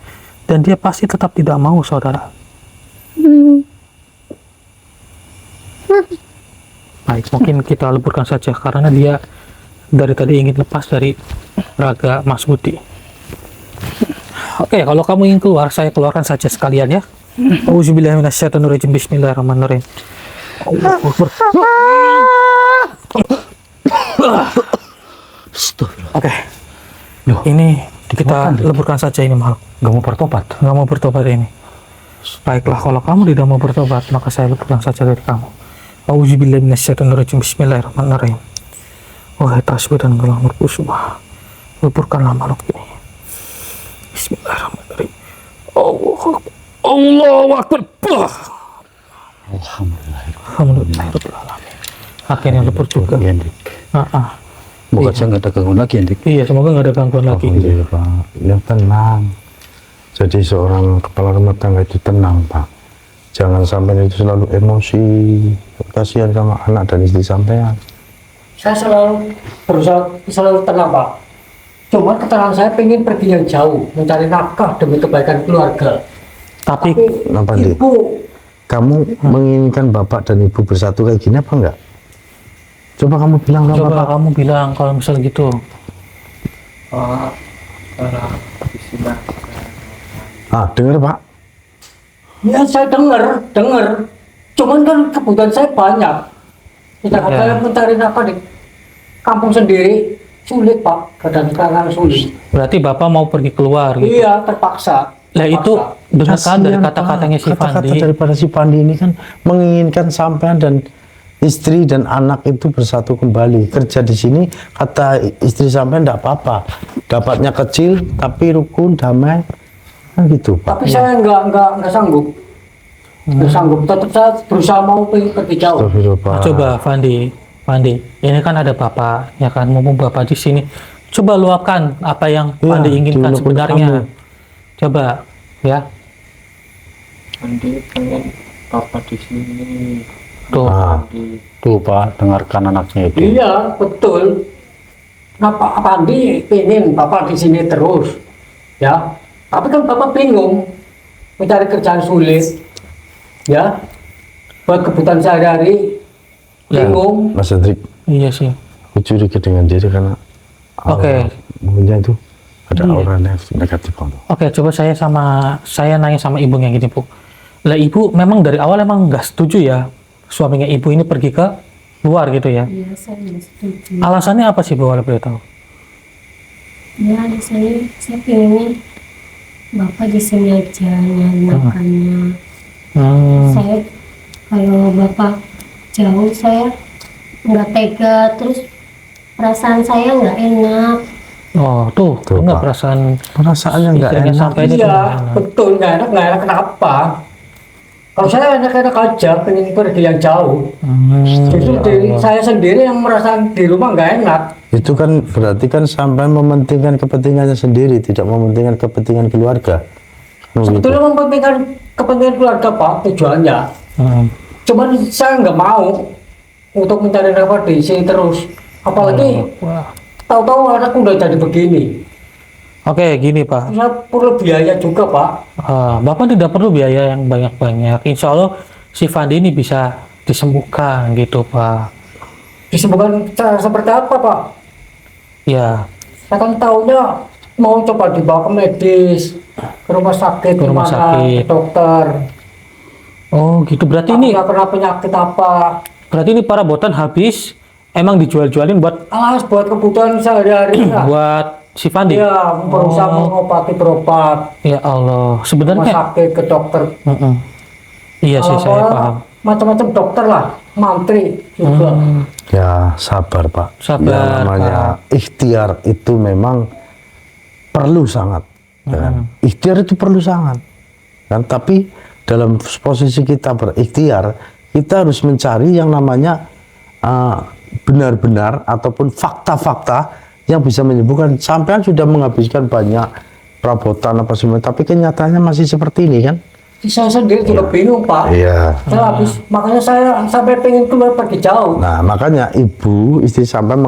Dan dia pasti tetap tidak mau, saudara. Baik, mungkin kita leburkan saja karena dia dari tadi ingin lepas dari raga Mas Budi. Oke, kalau kamu ingin keluar, saya keluarkan saja sekalian ya. Auzubillahiminasyaitonirrajim. Bismillahirrahmanirrahim. Allahu Akbar. Oke. Ini kita leburkan saja ini makhluk. Gak mau bertobat. Nggak mau bertobat ini. Baiklah, kalau kamu tidak mau bertobat, maka saya leburkan saja dari kamu. Auzubillahiminasyaitonirrajim. Bismillahirrahmanirrahim. Wahai tasbih dan gelang berkusubah, leburkanlah makhluk ini. Bismillahirrahmanirrahim. Allahu Akbar. Alhamdulillahirrahmanirrahim. Akhirnya lebur juga. Moga aja nggak ada gangguan lagi, Dik. Iya, semoga nggak ada gangguan lagi. Alhamdulillah, Pak. Yang tenang. Jadi seorang kepala rumah tangga itu tenang, Pak. Jangan sampai itu selalu emosi. Kasihan sama anak dan istri sampean. Saya selalu berusaha selalu tenang, Pak. Cuma ketenangan saya pengen pergi yang jauh, mencari nafkah demi kebaikan keluarga. Tapi Kenapa, Dik? Ibu, Kamu menginginkan bapak dan ibu bersatu kayak gini apa enggak? Coba kamu bilang sama coba bapak. kamu bilang kalau misal gitu. Dengar, Pak. ya saya dengar. Cuman kan kebutuhan saya banyak. Sedangkan Ya. saya mencari nafkah di kampung sendiri sulit, Pak. Kadang sekarang sulit. Berarti Bapak mau pergi keluar gitu. Iya, terpaksa. Lah itu benar kan dari Kasihan, kata-katanya Pak. si Kata-kata Fandi. daripada si Pandi ini kan menginginkan sampean dan istri dan anak itu bersatu kembali. Kerja di sini, kata istri sampean enggak apa-apa. Dapatnya kecil tapi rukun, damai. Kan gitu, Pak. Tapi saya nggak sanggup. Nggak sanggup. Tetap saya berusaha mau pergi jauh. Astagfirullah, Pak. Coba Fandi, ini kan ada Bapak, ya kan, mumpung Bapak di sini. Coba luapkan apa yang Iya, Fandi inginkan diluapkan sebenarnya. kamu. Coba, ya. Andi pengen papa di sini. Tuh. Tuh, Pak, dengarkan anaknya itu. Iya, betul. Nah, Pak Pandi pengen Bapak di sini terus, ya. Tapi kan Bapak bingung mencari kerjaan sulit, ya. Buat kebutuhan sehari-hari, Ya. bingung. Mas Hendrik, Iya sih. aku curiga dengan dia karena Oke. mungkinnya itu ada Iya. aura negatif. Oke, coba saya nanya sama ibunya gini, Bu. Lah ibu memang dari awal emang nggak setuju ya suaminya ibu ini pergi ke luar gitu ya. Iya, saya nggak setuju. Alasannya apa sih, Bu, kalau boleh tahu? Ya, di sini saya pengennya Bapak di sini aja nyari makannya. Saya kalau Bapak jauh saya nggak tega, terus perasaan saya nggak enak. Oh, tuh, Tuh, enggak Pak. perasaannya Perasaannya nggak enak. sampai ini Iya, nggak enak. betul. Nggak enak kenapa? Kalau saya enak-enak aja, pengen pergi yang jauh. Justru diri saya sendiri yang merasa di rumah nggak enak. Itu kan berarti kan sampai mementingkan kepentingannya sendiri, tidak mementingkan kepentingan keluarga. Kan begitu. Sebetulnya mementingkan kepentingan keluarga, Pak, tujuannya. Cuman saya nggak mau untuk mencari nafkah di sini terus. Apalagi Wah. tahu-tahu anak udah jadi begini. Oke, gini Pak. Saya perlu biaya juga, Pak. Bapak tidak perlu biaya yang banyak-banyak. Insya Allah si Fandi ini bisa disembuhkan gitu Pak. Disembuhkan cara seperti apa, Pak? Ya, Saya kan taunya mau coba dibawa ke medis, ke rumah sakit, Ke rumah kemana, sakit. ke dokter. oh gitu. Berarti Aku ini nggak kena penyakit apa. perabotan habis emang dijual-jualin buat Buat kebutuhan sehari-hari lah. buat si Fandi. Iya, berusaha mengobati berobat, Ya Allah, rumah sebenarnya sakit, ke dokter. Mm-mm. Iya sih saya paham. Macam-macam dokter lah, mantri juga. Ya sabar Pak. Sabar, Yang namanya ikhtiar itu memang perlu sangat. Ya kan? Ikhtiar itu perlu sangat. Kan? Tapi dalam posisi kita berikhtiar, kita harus mencari yang namanya benar-benar ataupun fakta-fakta yang bisa menyembuhkan. Sampean sudah menghabiskan banyak perabotan apa semua, tapi kenyataannya masih seperti ini kan? Saya sendiri juga bingung, Pak. Iya. Saya makanya saya sampai pengen keluar pergi jauh. Nah, makanya ibu istri sampean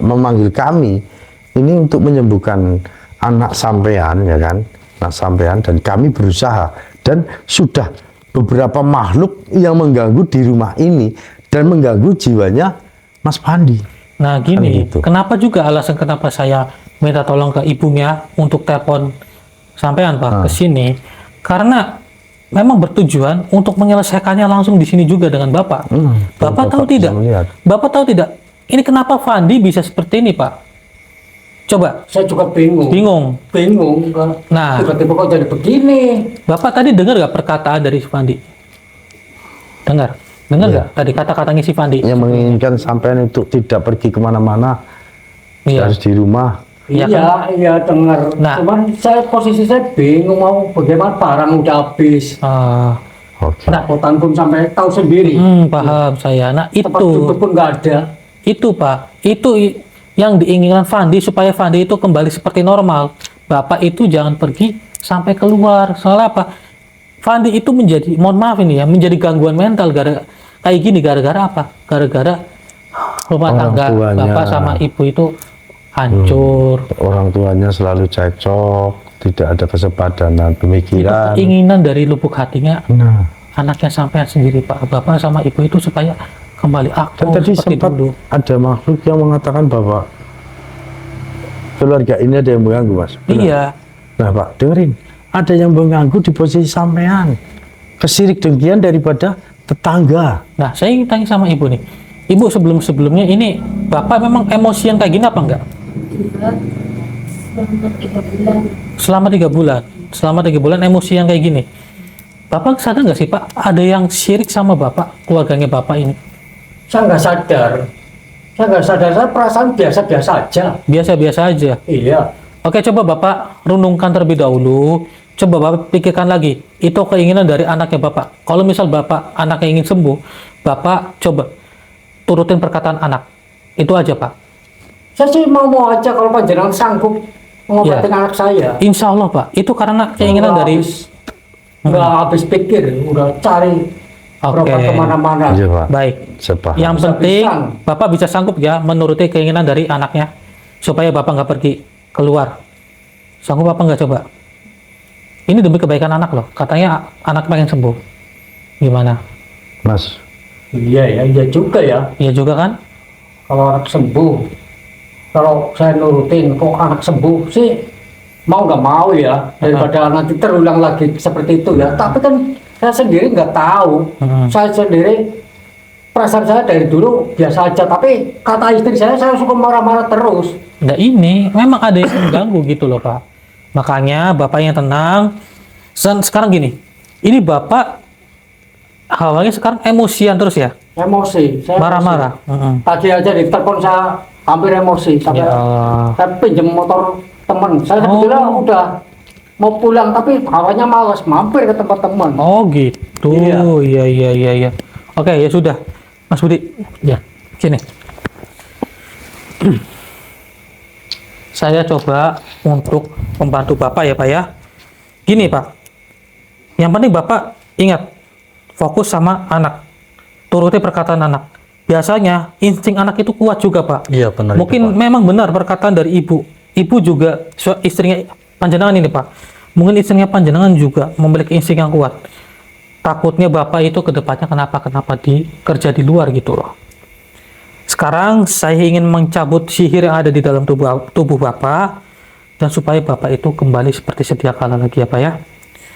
memanggil kami ini untuk menyembuhkan anak sampean, ya kan? Anak sampean, dan kami berusaha, dan sudah beberapa makhluk yang mengganggu di rumah ini dan mengganggu jiwanya Mas Pandi. Nah gini, Kan gitu. kenapa juga alasan kenapa saya minta tolong ke ibunya untuk telepon sampean Pak ke sini, karena memang bertujuan untuk menyelesaikannya langsung di sini juga dengan Bapak. Bapak tahu bisa tidak? melihat. Bapak tahu tidak? Ini kenapa Fandi bisa seperti ini Pak? Coba, Saya juga bingung. Bingung kan. Nah. Tiba-tiba kok jadi begini. Bapak tadi dengar gak perkataan dari si Fandi? Dengar nggak tadi kata-katanya si Fandi? Yang menginginkan sampean untuk tidak pergi kemana-mana, Iya. harus di rumah. Iya Iya, dengar. Nah. Cuman posisi saya bingung mau bagaimana, barang udah habis. Oke. Perabotan pun sampai tahu sendiri. Paham saya. Nah Tempat duduk pun nggak ada. itu Pak, yang diinginkan Fandi supaya Fandi itu kembali seperti normal. Bapak itu jangan pergi sampai keluar. Soalnya apa? Fandi itu menjadi, mohon maaf ini ya, menjadi gangguan mental kayak gini gara-gara apa? Gara-gara rumah Orang tangga tuanya. Bapak sama Ibu itu hancur. Orang tuanya selalu cekcok, tidak ada kesepadanan Itu pemikiran. keinginan dari lubuk hatinya Nah, anaknya sampai sendiri Pak. Bapak sama Ibu itu supaya kembali dan aktif tadi seperti sempat dulu. ada makhluk yang mengatakan bahwa keluarga ini ada yang mengganggu, Mas. Benar? Iya. Nah, Pak, dengerin. Ada yang mengganggu di posisi sampean. Kesirik dengkian daripada tetangga. Nah, saya ingin tanya sama Ibu nih. Ibu sebelum-sebelumnya ini Bapak memang emosian kayak gini apa enggak? Selama 3 bulan. Selama 3 bulan emosi yang kayak gini. Bapak sadar nggak sih Pak, ada yang syirik sama Bapak, keluarganya Bapak ini? Saya nggak sadar. Saya perasaan biasa-biasa aja. Biasa-biasa aja. Iya. Oke, coba Bapak renungkan terlebih dahulu. Coba Bapak pikirkan lagi, itu keinginan dari anaknya Bapak. Kalau misal Bapak anaknya ingin sembuh, Bapak coba turutin perkataan anak. Itu aja Pak. Saya sih mau aja kalau panjenengan sanggup mengobatin anak saya. Insya Allah Pak, itu karena keinginan dari... Nggak habis pikir, udah cari berobat kemana-mana. Iya, Pak. Baik. Sepaham. Yang penting Bisa-bisa. Bapak bisa sanggup ya menuruti keinginan dari anaknya supaya Bapak nggak pergi keluar. Sanggup Bapak nggak coba? Ini demi kebaikan anak loh. Katanya anak pengen sembuh. Gimana? Mas, Iya juga ya. Iya juga kan? Kalau anak sembuh, kalau saya nurutin kok anak sembuh sih mau nggak mau ya, daripada nanti terulang lagi seperti itu ya. Tapi kan saya sendiri nggak tahu. Saya sendiri perasaan saya dari dulu biasa aja, tapi kata istri saya suka marah-marah terus. Nggak, ini memang ada yang mengganggu gitu loh Pak. Makanya Bapak yang tenang. Sekarang gini, ini Bapak awalnya sekarang emosian terus ya? Emosi, saya Marah-marah. emosi. Tadi aja di telepon saya hampir emosi sampai Ya Allah. saya pinjam motor teman. Saya sebetulnya udah mau pulang tapi awalnya malas mampir ke tempat teman. Oh gitu. Iya. Oke, ya sudah. Mas Budi. Ya, sini. Saya coba untuk membantu Bapak ya Pak ya. Gini Pak. Yang penting Bapak ingat fokus sama anak. Turuti perkataan anak. biasanya insting anak itu kuat juga, Pak. Iya, benar itu, Mungkin Pak. memang benar perkataan dari ibu. Ibu juga istrinya panjenengan ini, Pak. Mungkin istrinya panjenengan juga memiliki insting yang kuat. Takutnya bapak itu kedepannya kenapa kerja di luar gitu loh. Sekarang saya ingin mencabut sihir yang ada di dalam tubuh bapak, dan supaya bapak itu kembali seperti sedia kala lagi ya, Pak ya.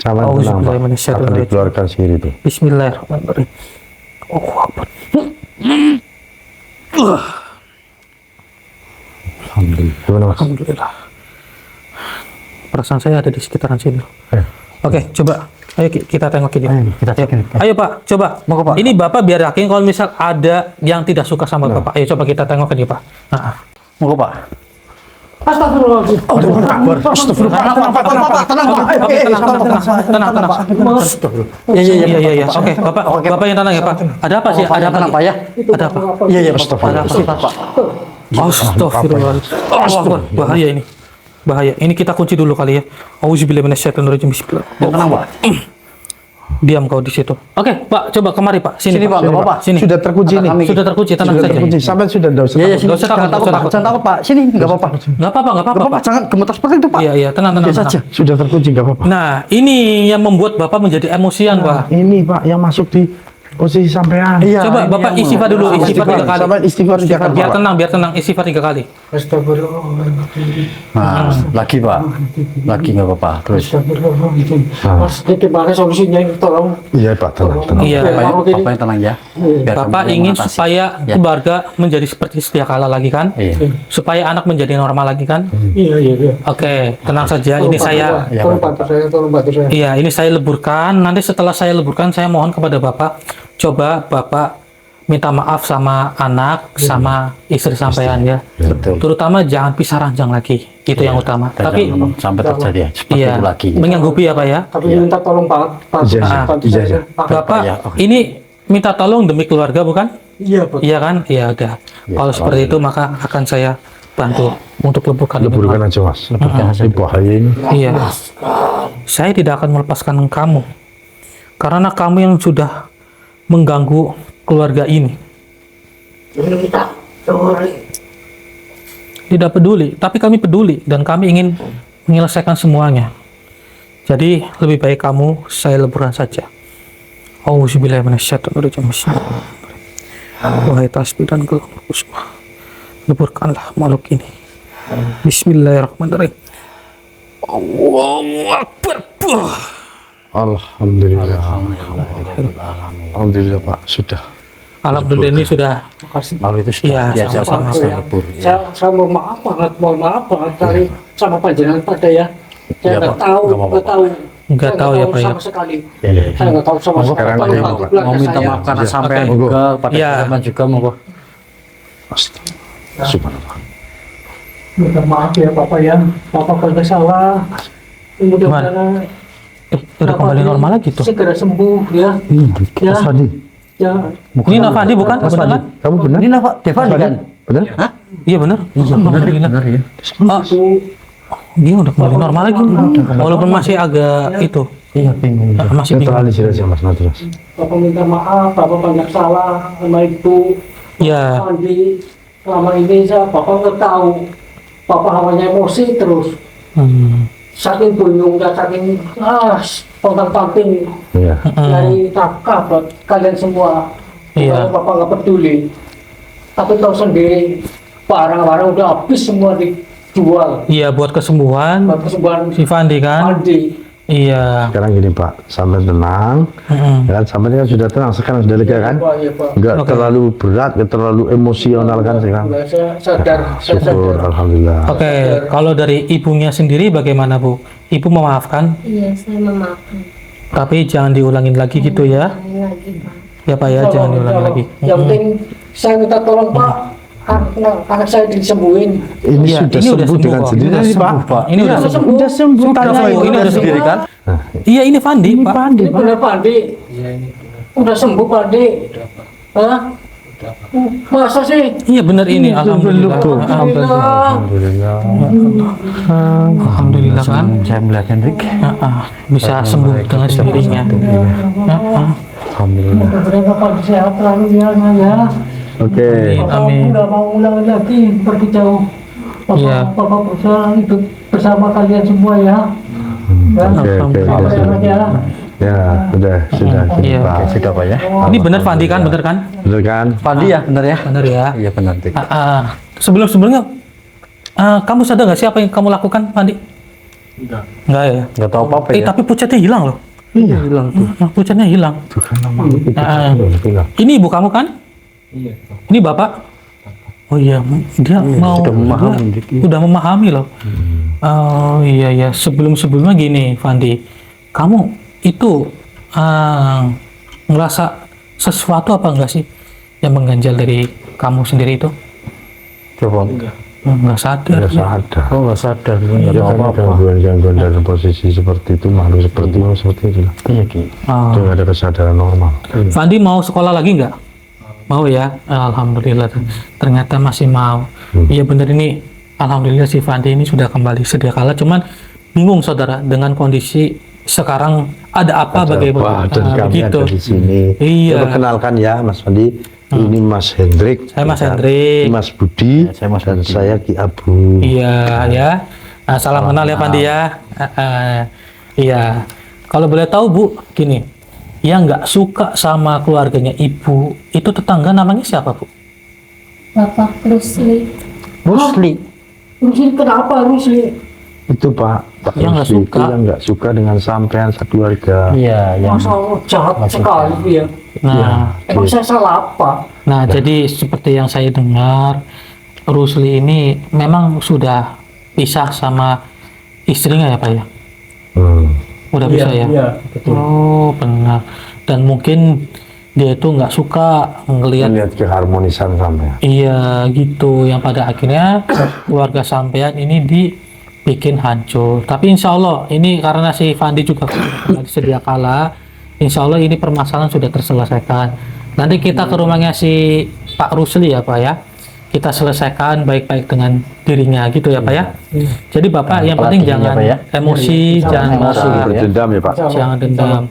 Jangan tenang, Pak. Akan dikeluarkan sihir itu. Bismillahirrahmanirrahim. Oh, Akbar. Alhamdulillah. Gimana, Mas? Alhamdulillah. Perasaan saya ada di sekitaran sini. Eh. Oke, coba. Ayo kita tengok ini. Kita cek ini. Ayo Pak, coba. Mau ke, Pak? Ini Bapak biar yakin kalau misal ada yang tidak suka sama Bapak. Ayo coba kita tengok ini Pak. Nah. Mau Pak? Astagfirullahaladzim. Tenang. Iya. Oke, Bapak yang tenang ya Pak. Ada apa sih? Ada apa Pak ya? Ada apa? Iya, Ada apa sih Pak? Astagfirullahaladzim. Bahaya ini. Bahaya. Ini kita kunci dulu kali ya. Auzubillahi minasyaitonirrajim. Bismillah. Tenang, Pak. Diam kau di situ. Oke, Pak, coba kemari Pak. Sini Pak, nggak apa-apa. Sini. Sudah terkunci nih. Sudah terkunci, tenang Sudah saja. terkunci. Sampai sudah enggak usah. Iya, takut. sini. Nggak usah takut, Jangan takut, nggak Pak. usah Jangan takut, Pak. Sini, nggak apa-apa. Nggak apa-apa. Jangan gemetar seperti itu, Pak. Iya, tenang. Biasa aja. Sudah terkunci, enggak apa-apa. Nah, ini yang membuat Bapak menjadi emosian, Pak. Ini Pak yang masuk di posisi sampean. Iya. Coba ini Bapak yang istighfar dulu, mau- istighfar 3 kali. Sampai istighfar 3 kali. Biar tenang, istighfar 3 kali. Astagfirullahaladzim. Nah, lagi Pak. Lagi nggak apa-apa. Terus. Astagfirullahaladzim. Mas, ini gimana solusinya ini? Tolong. Iya Pak, tenang. Iya. Bapak yang tenang ya. Biar Bapak kamu yang ingin mengatasi. supaya Ya. keluarga menjadi seperti sedia kala lagi kan? Iya. Supaya anak menjadi normal lagi kan? Iya. Oke, tenang saja. Ini saya Ya, Tolong bantu saya. Iya, ini saya leburkan. Nanti setelah saya leburkan, saya mohon kepada Bapak, coba Bapak minta maaf sama anak, sama istri sampean ya. Betul. Terutama jangan pisah ranjang lagi. Itu yang utama. Dan Tapi jangan sampai terjadi seperti iya, itu lagi. menyanggupi ya Pak ya. Tapi minta tolong Pak. Iya. Bantu saya. Pak. Bapak, ya, oke. ini minta tolong demi keluarga bukan? Iya, Pak. Iya kan? Iya udah. Kalau seperti itu maka akan saya bantu untuk leburkan ini. Leburkan aja Mas. Leburkan aja. Bahaya ini. Iya. Saya tidak akan melepaskan kamu. Karena kamu yang sudah mengganggu keluarga ini. Tidak peduli, tapi kami peduli dan kami ingin menyelesaikan semuanya. Jadi lebih baik kamu saya leburkan saja. Auzubillahi minasyaitonirrajim. Wahai tasbih dan gelang kusma, leburkanlah makhluk ini. Bismillahirrahmanirrahim. Allahu Akbar. Alhamdulillah. Alhamdulillah Pak, sudah. Alhamdulillah ini sudah. Lalu itu Iya, sudah biasa sama-sama. Pak. Saya lebur. Saya mohon maaf banget dari sama panjenengan pada ya. Saya Iya, nggak Pak. tahu, Nggak apa-apa, nggak tahu. Nggak Saya tahu ya, Pak, ya. sama sekali. Iya. Saya nggak tahu sama sekali. Sekarang Tolong ini, bantu Pak. keluarga Mau minta saya. maaf karena sampai Oke. juga pada Iya. teman juga mau. Astagfirullah. Subhanallah. Minta maaf ya Bapak ya. Bapak kalau salah. Mudah-mudahan Udah kembali normal lagi tuh. segera sembuh ya. Ya. Mas Fandi, Ya. Ini Nafandi bukan? Mas Benar Fandi, kan? kamu benar? Ini Pak, Devan kan? Benar? Iya benar. Alhamdulillah. ya. Dia udah kembali normal lagi. Walaupun masih agak itu. Iya, bingung. Masih bingung. Netralisir aja Mas, terus. Bapak minta maaf, Bapak banyak salah sama Ibu. Ya. Andi, selama ini Bapak nggak tahu. Bapak awalnya emosi terus. Saking bingung, saking pontang-panting Iya. dari nafkah buat kalian semua. Iya. Kalau Bapak nggak peduli. Tapi tahu sendiri, barang-barang udah habis semua dijual. Iya buat kesembuhan Buat kesembuhan si Fandi kan. Andi. Iya. Sekarang gini Pak, sampai tenang. Ya kan, sampai kan sudah tenang, sekarang sudah lega kan? Pak, ya Pak. Enggak Oke. terlalu berat, enggak terlalu emosional kan sekarang. Saya sadar, saya Syukur, sadar. alhamdulillah. Oke, kalau dari ibunya sendiri bagaimana Bu? Ibu memaafkan, Iya, saya memaafkan. tapi jangan diulangin lagi gitu ya. Jangan lagi, Pak. Ya Pak ya, jangan diulangi lagi. Yang penting saya minta tolong Pak, anak saya disembuhin. Ini Iya, sudah ini udah sembuh sembuh dengan kok. sendirinya Udah nih Pak. sembuh, Pak. Ini udah Iya, sembuh. Udah sembuh, tanya sembuh, ini udah sendiri sembuh. kan? Iya ini Fandi Pak. Ini benar Pak Andi? Udah sembuh Pak Andi? Hah? Masa sih? Iya benar ini. Alhamdulillah. Tuh. Alhamdulillah. Alhamdulillah. Alhamdulillah kan. Saya melihat Hendrik. Bisa sembuh dengan sendirinya. Alhamdulillah. Mudah-mudahan Bapak sehat selalu ya, Nak, ya. Oke. Amin. Aku nggak mau ulang lagi pergi jauh. Iya. Papa berusaha hidup bersama kalian semua ya. Ya. Oke. Apa ya? Ya, sudah. Iya. Pak. Sudah Pak ya. Ini bener Fandi kan, bener kan? Betul kan? Pandi ya, benar ya? Bener ya. Iya benar. Dik. Sebelumnya, kamu sadar nggak sih apa yang kamu lakukan, Fandi? Enggak ya. Nggak tahu apa-apa ya. Tapi pucatnya hilang loh. Iya. Hilang tuh. Pucatnya hilang. Itu kan nama itu. Ini ibu kamu kan? Iya. Ini bapak? Oh iya, dia mau sudah memahami, dia Dik. udah memahami loh. Oh iya. Sebelumnya gini, Fandi, kamu itu ngerasa sesuatu apa enggak sih yang mengganjal dari kamu sendiri itu? Coba. Nggak sadar. Nggak sadar. Oh nggak sadar. Ya Nggak tahu karena apa-apa. gangguan dalam posisi seperti itu, makhluk seperti itu lah. Iya Ki. Itu nggak ada kesadaran normal. Fandi mau sekolah lagi nggak? Mau ya, alhamdulillah. Ternyata masih mau. Iya bener ini, alhamdulillah si Fandi ini sudah kembali sedia kala. Cuman bingung saudara dengan kondisi sekarang ada apa bagaimana dan kami begitu. ada di sini. Iya. Coba kenalkan ya Mas Fandi. Ini Mas Hendrik. Saya Mas Ya kan? Hendrik. Ini Mas Budi. Ya, saya Mas dan Budi. saya Ki Abu. Iya ya. Salam kenal ya Fandi ya. Iya. Kalau boleh tahu Bu, gini, yang nggak suka sama keluarganya Ibu itu tetangga namanya siapa Bu? Bapak Rusli. Rusli. Rusli kenapa Rusli? Itu Pak Yang nggak Rusli itu suka. yang nggak suka dengan sampean sekeluarga. Iya, yang Masa Allah jahat sekali ya. Nah, Emang saya salah apa? Nah, jadi seperti yang saya dengar, Rusli ini memang sudah pisah sama istrinya ya Pak ya? Udah bisa ya? Iya, betul. Oh, benar. Dan mungkin dia itu nggak suka ngelihat Lihat keharmonisan sampean. iya gitu, yang pada akhirnya keluarga sampean ini dibikin hancur. Tapi insya Allah ini karena si Fandi juga sedia kala, insya Allah ini permasalahan sudah terselesaikan. Nanti kita ke rumahnya si Pak Rusli ya Pak ya, kita selesaikan baik-baik dengan dirinya gitu ya Pak ya. Jadi Bapak yang penting apalagi ini ya, jangan Pak ya. emosi, jangan emosi, marah, Berdendam ya Pak. jangan dendam,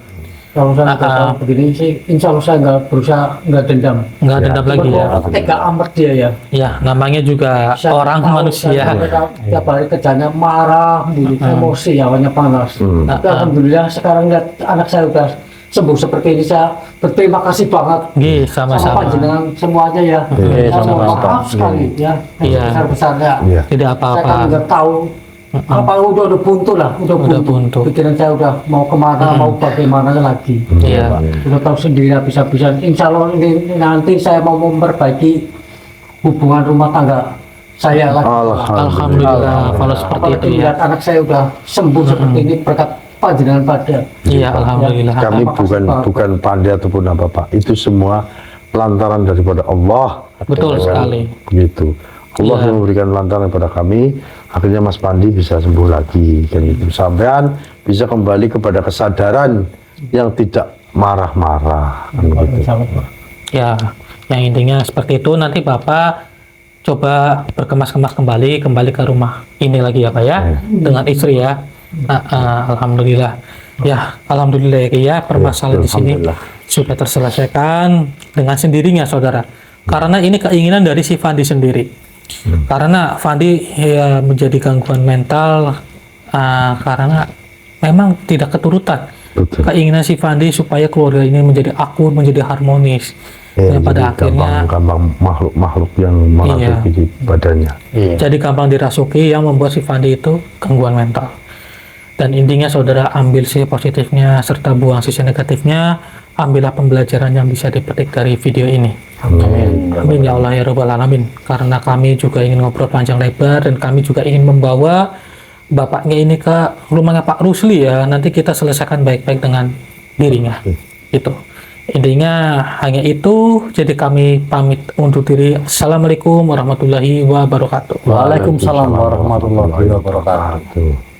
Kalau saya nggak tahu begini sih, insya Allah saya nggak berusaha nggak dendam. nggak dendam lagi ya. Tega amat dia ya. Ya namanya juga Saya orang tahu, manusia. saya tiap hari kerjanya marah, emosi, hawanya panas. Tapi alhamdulillah sekarang lihat anak saya udah sembuh seperti ini, saya berterima kasih banget Gih, sama sama-sama. panjenengan semuanya ya. Iya, Saya mohon sama-sama. maaf sekali ya. Iya. Besar-besarnya. Iya. Tidak Saya kan apa-apa. nggak tahu apa udah buntu lah, udah buntu. Pikiran saya udah mau kemana, mau bagaimana lagi. Iya. Udah tahu sendiri habis-habisan. Insya Allah ini nanti saya mau memperbaiki hubungan rumah tangga saya lagi. Alhamdulillah kalau seperti itu Apalagi ya. lihat anak saya udah sembuh seperti ini berkat panjenengan pada. Iya, alhamdulillah. Kami bukan pandai ataupun apa Pak. Itu semua lantaran daripada Allah. Betul sekali. Begitu. Allah Iya. yang memberikan lantaran kepada kami. Akhirnya Mas Pandi bisa sembuh lagi. Kan gitu. Sampean bisa kembali kepada kesadaran yang tidak marah-marah. Kan gitu. Ya, yang intinya seperti itu. Nanti Bapak coba berkemas-kemas kembali ke rumah ini lagi ya Pak ya, dengan istri ya. Alhamdulillah. Ya, alhamdulillah ya permasalahan di sini sudah terselesaikan dengan sendirinya saudara. Karena ini keinginan dari si Fandi sendiri. Karena Fandi ya, menjadi gangguan mental karena memang tidak keturutan. Betul. Keinginan si Fandi supaya keluarga ini menjadi akur, menjadi harmonis. Dan pada akhirnya gampang makhluk-makhluk yang merasuki di badannya. jadi gampang dirasuki yang membuat si Fandi itu gangguan mental. Dan intinya saudara ambil sisi positifnya serta buang sisi negatifnya. Ambillah pembelajaran yang bisa dipetik dari video ini. Amin ya Allah ya Rabbal Alamin. Karena kami juga ingin ngobrol panjang lebar dan kami juga ingin membawa bapaknya ini ke rumahnya Pak Rusli ya. Nanti kita selesaikan baik-baik dengan dirinya. Itu. Intinya hanya itu. Jadi kami pamit undur diri. Assalamualaikum warahmatullahi wabarakatuh. Waalaikumsalam warahmatullahi wabarakatuh.